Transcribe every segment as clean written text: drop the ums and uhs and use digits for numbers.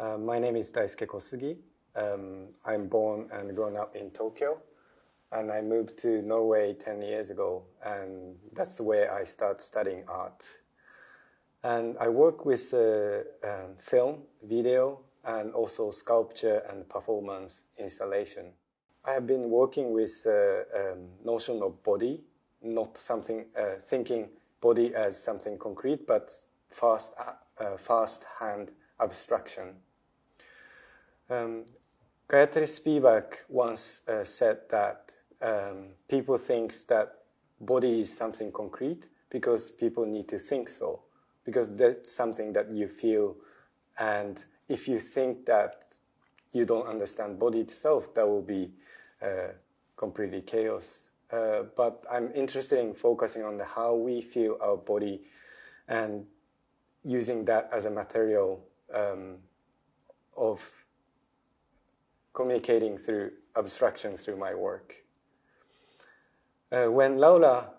My name is Daisuke Kosugi. I'm born and grown up in Tokyo, and I moved to Norway 10 years ago, and that's where I started studying art. And I work with film, video, and also sculpture and performance installation. I have been working with notion of body, not something thinking body as something concrete, but fast-hand abstraction. Gayatri Spivak once said that people think that body is something concrete because people need to think so, because that's something that you feel, and if you think that you don't understand body itself, that will be completely chaos. But I'm interested in focusing on how we feel our body and using that as a material of communicating through abstraction through my work. When Laura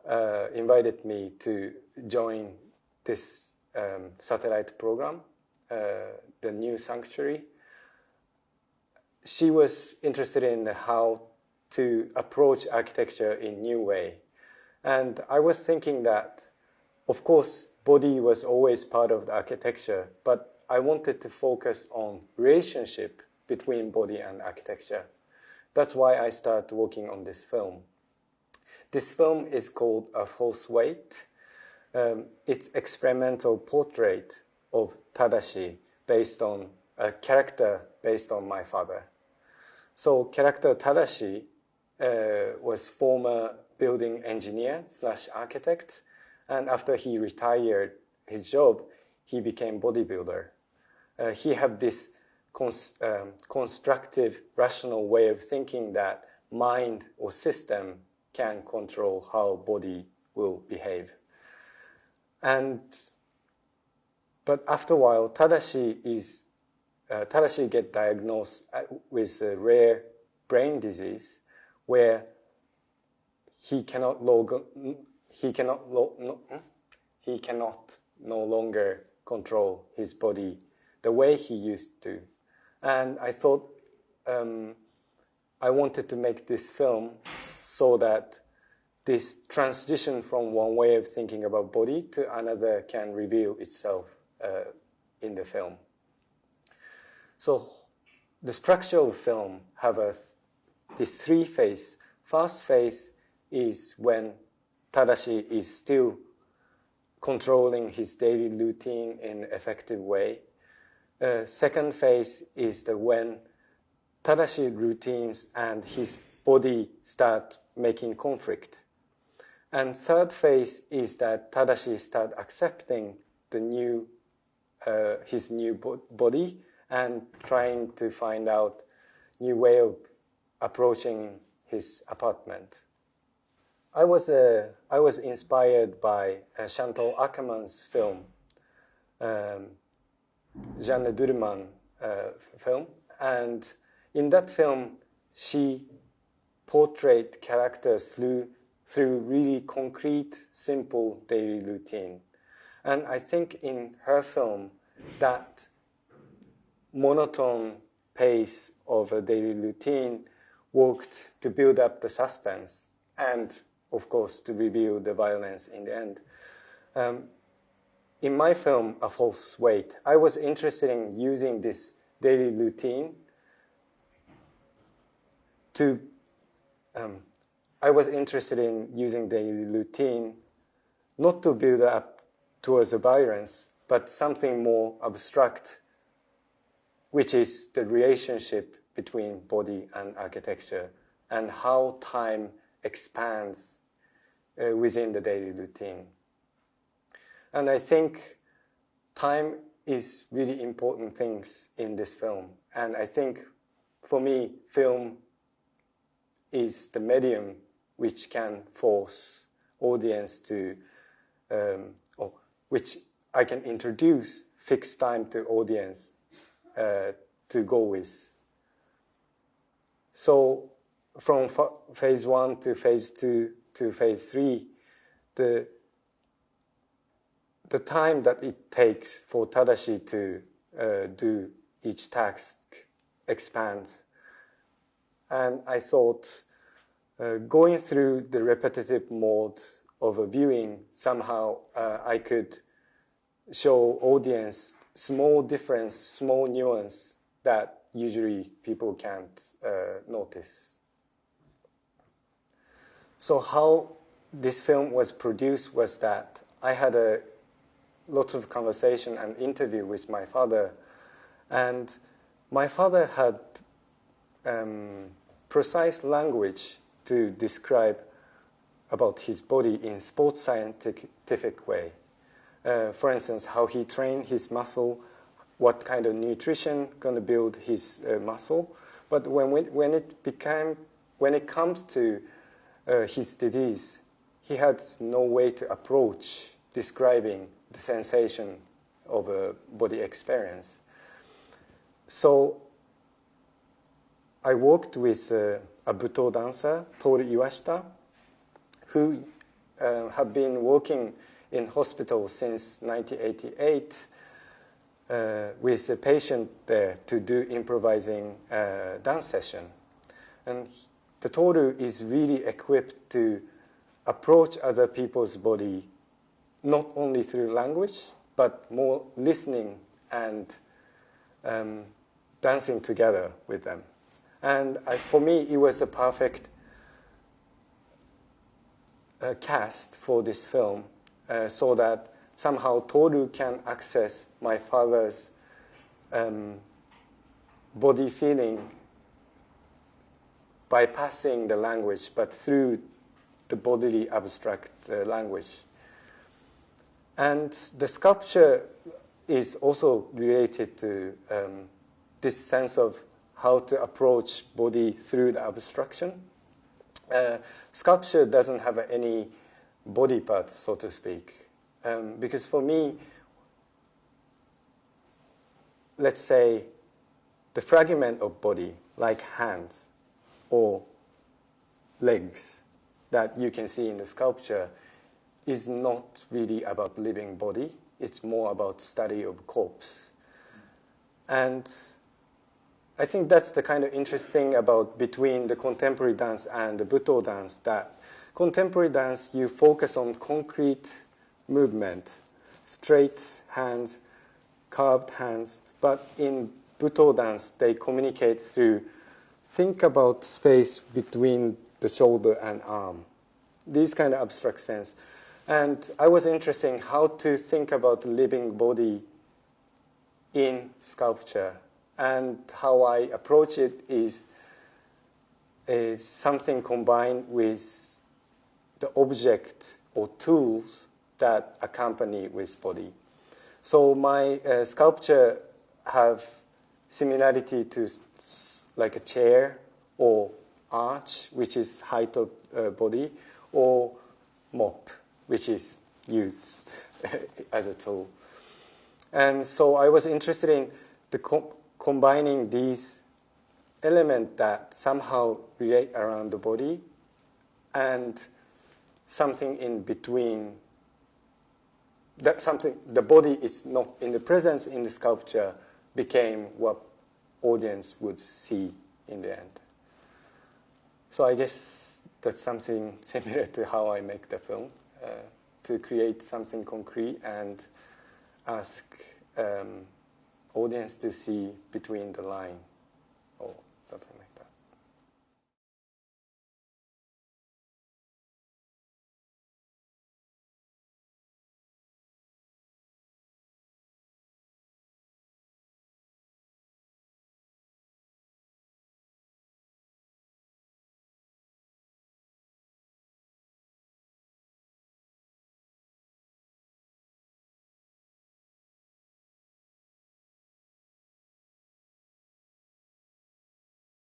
invited me to join this satellite program, the new sanctuary, she was interested in how to approach architecture in new way. And I was thinking that, of course, body was always part of the architecture, but I wanted to focus on relationship between body and architecture. That's why I started working on this film. This film is called A False Weight. It's experimental portrait of Tadashi based on a character based on my father. So character Tadashi was former building engineer / architect, and after he retired his job, he became bodybuilder. He had this constructive, rational way of thinking that mind or system can control how body will behave. But after a while, Tadashi get diagnosed with a rare brain disease where he cannot no longer control his body the way he used to. And I thought I wanted to make this film so that this transition from one way of thinking about body to another can reveal itself in the film. So the structure of film have this three phase. First phase is when Tadashi is still controlling his daily routine in an effective way. Second phase is when Tadashi routines and his body start making conflict. And third phase is that Tadashi start accepting his new body and trying to find out new way of approaching his apartment. I was inspired by Chantal Ackermann's film, Jeanne Durman film, and in that film, she portrayed characters through really concrete, simple daily routine. And I think in her film, that monotone pace of a daily routine worked to build up the suspense and, of course, to reveal the violence in the end. In my film, A False Weight, I was interested in using this daily routine not to build up towards a violence, but something more abstract, which is the relationship between body and architecture and how time expands within the daily routine. And I think time is really important things in this film. And I think, for me, film is the medium which can force audience to, which I can introduce fixed time to audience to go with. So from phase 1 to phase 2 to phase 3, the time that it takes for Tadashi to do each task expands. And I thought going through the repetitive mode of a viewing, somehow I could show audience small difference, small nuance that usually people can't notice. So how this film was produced was that I had a lot of conversation and interview with my father, and my father had precise language to describe about his body in sports scientific way. For instance, how he trained his muscle, what kind of nutrition going to build his muscle. But when it comes to his disease, he had no way to approach describing the sensation of a body experience. So I worked with a buto dancer, Toru Iwashita, who have been working in hospital since 1988 with a patient there to do improvising dance session. And the Toru is really equipped to approach other people's body not only through language, but more listening and dancing together with them. And for me, it was a perfect cast for this film, so that somehow Toru can access my father's body feeling bypassing the language, but through the bodily abstract language. And the sculpture is also related to this sense of how to approach body through the abstraction. Sculpture doesn't have any body parts, so to speak. Because for me, let's say the fragment of body, like hands or legs that you can see in the sculpture, is not really about living body. It's more about study of corpse. And I think that's the kind of interesting about between the contemporary dance and the buto dance, that contemporary dance, you focus on concrete movement, straight hands, curved hands, but in buto dance, they communicate through, think about space between the shoulder and arm, these kind of abstract sense. And I was interested in how to think about the living body in sculpture. And how I approach it is something combined with the object or tools that accompany with body. So my sculpture have similarity to like a chair or arch, which is height of body, or mop, which is used as a tool. And so I was interested in the combining these elements that somehow relate around the body and something in between. That something, the body is not in the presence in the sculpture, became what audience would see in the end. So I guess that's something similar to how I make the film, to create something concrete and ask audience to see between the line or something like that.